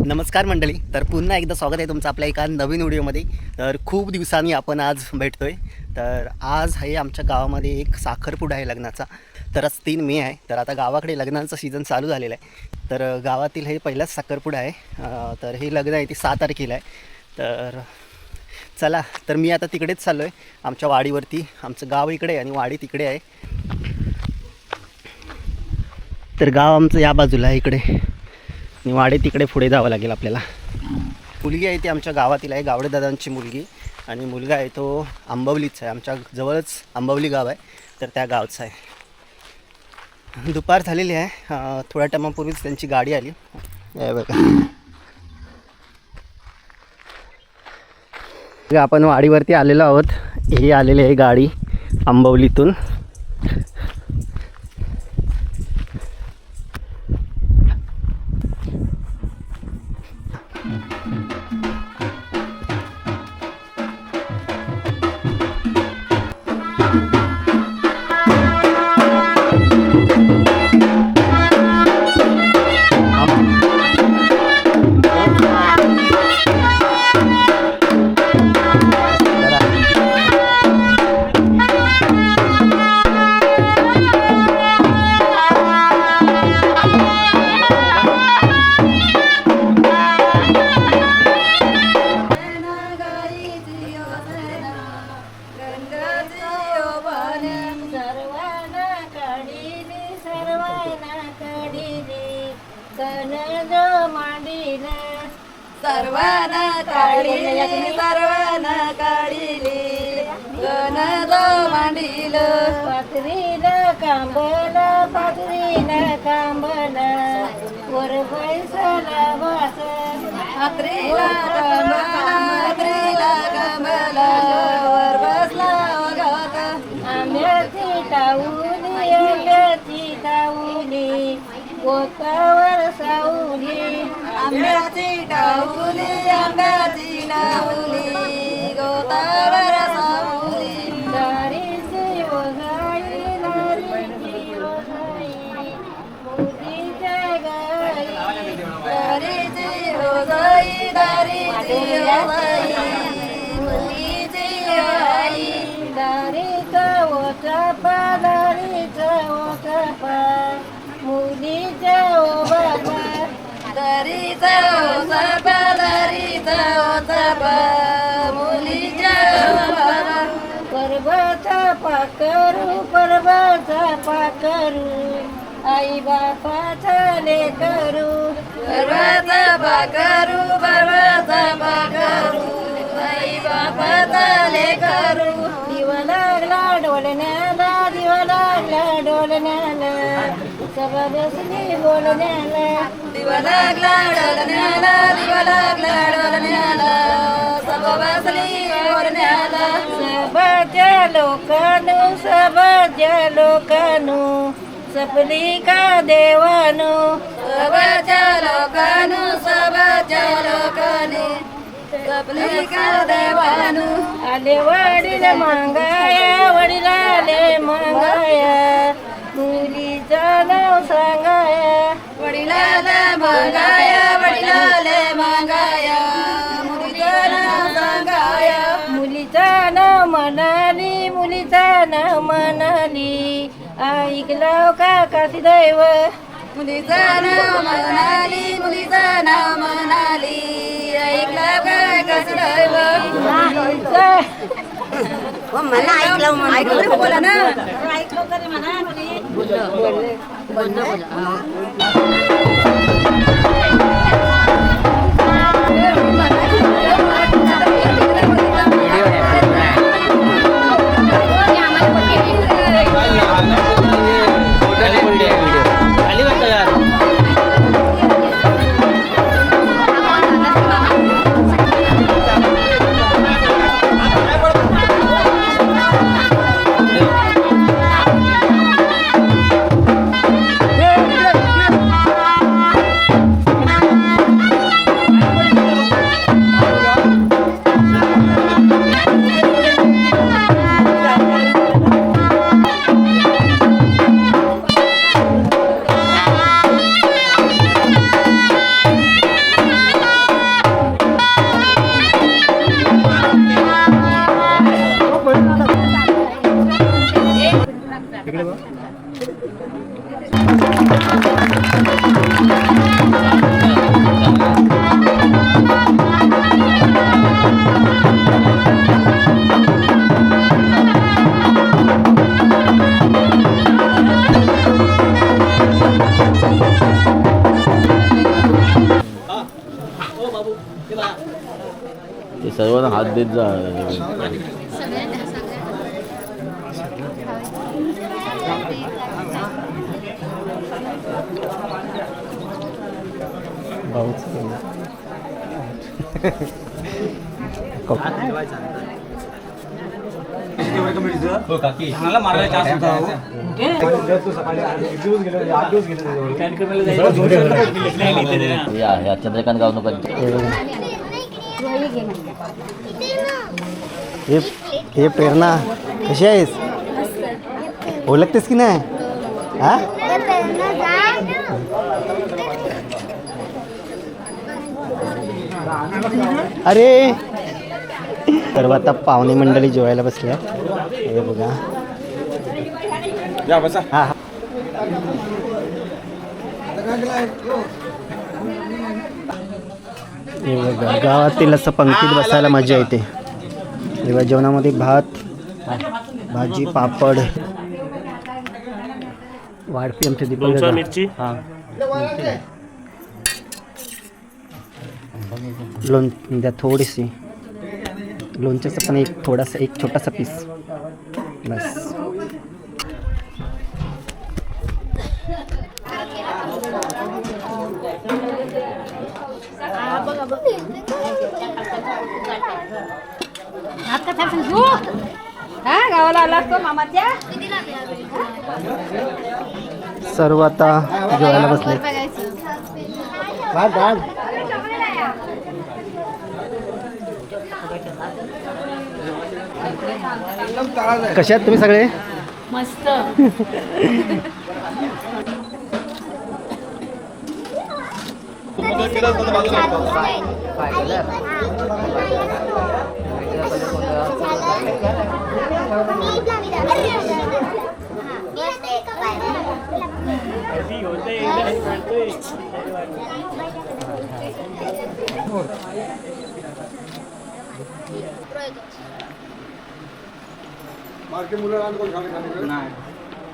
नमस्कार मंडळी, तर पुन्हा एकदा स्वागत आहे तुमचं आपल्या एका नवीन व्हिडिओमध्ये। तर खूप दिवसांनी आपण आज भेटतोय। तर आज आहे आमच्या गावामध्ये एक साखरपुडा आहे लग्नाचा। तर आज 3 मे आहे। तर आता गावाकडे लग्नांचा सीझन चालू झालेला आहे। तर गावातील हे पहिलाच साखरपुडा आहे। तर हे लग्न आहे ते 6 तारखेला आहे। तर चला, तर मी आता तिकडेच चाललो आहे आमच्या वाडीवरती। आमचं गाव इकडे आहे आणि वाडी तिकडे आहे। तर गाव आमचं या बाजूला आहे इकडे आणि वाडे तिकडे पुढे जावं लागेल आपल्याला। मुलगी आहे ती आमच्या गावातील आहे, गावडे दादांची मुलगी, आणि मुलगा आहे तो आंबवलीचा आहे। आमच्या जवळच आंबवली गाव आहे, तर त्या गावचा आहे। दुपार झालेली आहे, थोड्या टायमापूर्वीच त्यांची गाडी आली आहे बघा। आपण वाडीवरती आलेलो आहोत। ही आलेली आहे गाडी आंबवलीतून। सर्वाना काढिली गणद मांडील पाथरीला कांबल वर बैसला वास पाथरीला कांबल वर बसला गात आंब्याची टाऊली गोतावर सावली आंब्याची टाऊली गोतावर सावली दारीची वगाई मुलीच्या गाई दारीची वगाई मुलीची आई दारीचा ओचापा मुलीच्या ओबापा दारीचा ओचापा मुलीच्या ओबापा पर्वता पाकरू आई बापाचा लेकरू पर्वता पाकरू आई बापाचा लेकरू दिवा लागला डोलण्याला सभा बसली बोलण्याला दिवा लागला डोलण्याला सभा बसली बोलण्याला सभाच्या लोकांनो सपली का देवानो सभाच्या लोकांनो सपली का देवानो आले वडील मांगाया मुलीचं नाव सांगाया वडिलाला मांगाया मुलीचं नाव सांगाया मुलीचं नाव म्हणाली ऐकलं का काशी दैव मुलीचं नाव म्हणाली ऐकलं का काशी दैव मला ऐकलं बोला ना ऐकलं तरी म्हणा बोल ते सर्वांना हात देत जा. या चंद्रकांत गावनुकांची हे प्रेरणा कशी आहेस? ओळखतेस की नाही? हा अरे तर आता पाहुणे मंडळी जेवायला बसल्या. हे बघा हा हा. हे बघा गावातील असं पंक्तीत बसायला मजा येते. तेव्हा जेवणामध्ये भात, भाजी, पापड, वाढपी आमच्या दीपक मिरची, हां द्या थोडीशी लोणच्याचं पण एक थोडासा एक छोटासा पीस बस. गावाला आला असतो मामाच्या. सर्व आता जेवायला बसले. कसे आहात तुम्ही सगळे? मस्त.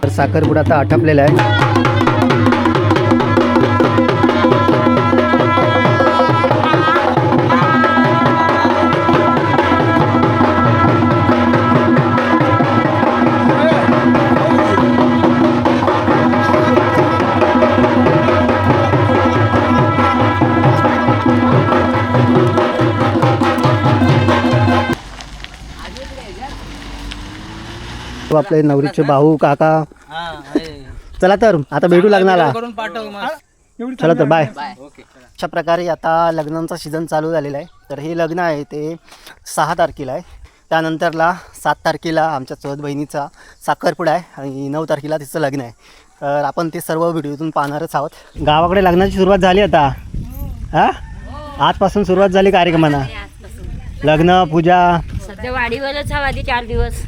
तर साखरपुडा आता आटपलेला आहे. आपले नवरीचे भाऊ काका. चला तर आता भेटू लागणार. चला तर बाय. अशा प्रकारे आता लग्नांचा सीझन चालू झालेला आहे. तर हे लग्न आहे ते 6 तारखेला आहे. त्यानंतरला 7 तारखेला आमच्या चौथ बहिणीचा साखरपुडा आहे आणि 9 तारखेला तिचं लग्न आहे. तर आपण ते सर्व व्हिडिओतून पाहणारच आहोत. गावाकडे लग्नाची सुरुवात झाली आता. हां आजपासून सुरुवात झाली कार्यक्रमांना. लग्न पूजा सध्या वाडीवरच हवा आधी 4 दिवस.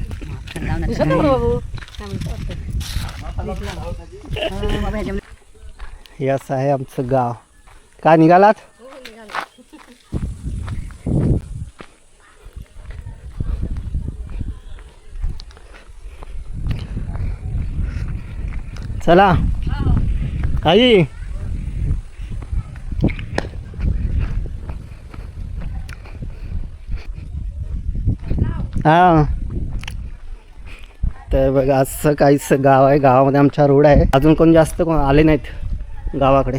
हे असं आहे आमचं गाव. काय निघालात? चला आई. हां तर बघा असं काहीच गाव आहे. गावामध्ये आमचा रोड आहे. अजून कोण जास्त कोण आले नाहीत गावाकडे.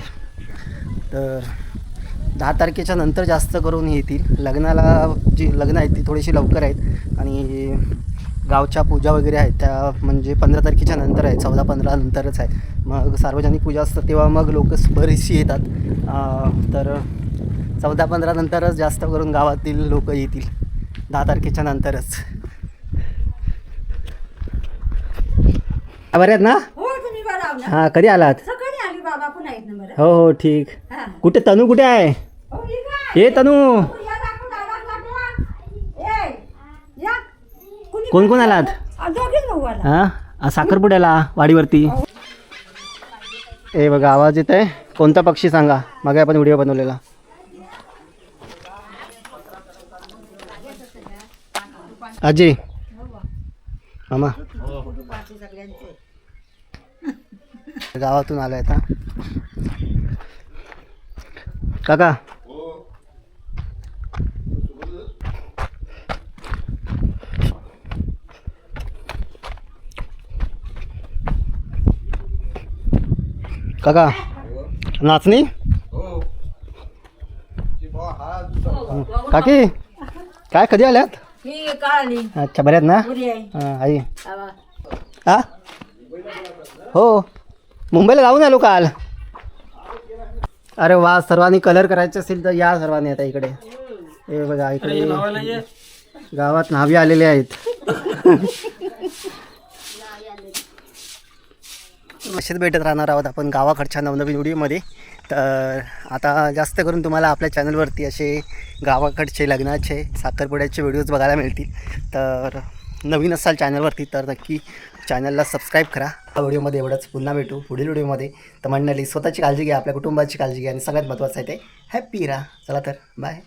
तर 10 तारखेच्या नंतर जास्त करून येतील. लग्नाला जी लग्न आहेत ती थोडीशी लवकर आहेत आणि गावच्या पूजा वगैरे आहेत त्या म्हणजे 15 तारखेच्या नंतर आहेत. 14-15 नंतरच आहे. मग सार्वजनिक पूजा असतं तेव्हा मग लोक बरीचशी येतात. तर 14-15 नंतरच जास्त करून गावातील लोक येतील. 10 तारखेच्या नंतरच. बरे आहेत ना? हां कधी आलात? हो हो ठीक. कुठे तनू कुठे आहे? हे तनू कोण कोण आलात? हां साखरपुड्याला वाडीवरती. हे बघा आवाज येत आहे. कोणता पक्षी सांगा? मग आपण व्हिडिओ बनवलेला. अजय मामा गावातून आलाय आता. काका काका नाचणी काकी काय कधी आल्यात ही काळली अच्छा बऱ्यात ना पुरी आहे हां आई आवा. हा हो मुंबईला जाऊन आलो काल. अरे वा सर्वांनी कलर करायचे असेल तर या सर्वांनी आता इकडे हे बघा इकडे गावात न्हावी आलेले आहेत. असेच भेटत राहणार आहोत आपण गावाकडच्या नवनवीन व्हिडिओमध्ये. तर आता जास्त करून तुम्हाला आपल्या चॅनलवरती असे गावाकडचे लग्नाचे साखरपुड्याचे व्हिडिओज बघायला मिळतील. तर नवीन असाल चॅनलवरती तर नक्की चॅनलला सबस्क्राईब करा. या व्हिडिओमध्ये एवढंच. पुन्हा भेटू पुढील व्हिडिओमध्ये. तर मंडळी स्वतःची काळजी घ्या, आपल्या कुटुंबाची काळजी घ्या आणि सगळ्यात महत्त्वाचं आहे ते हॅप्पी राहा. चला तर बाय.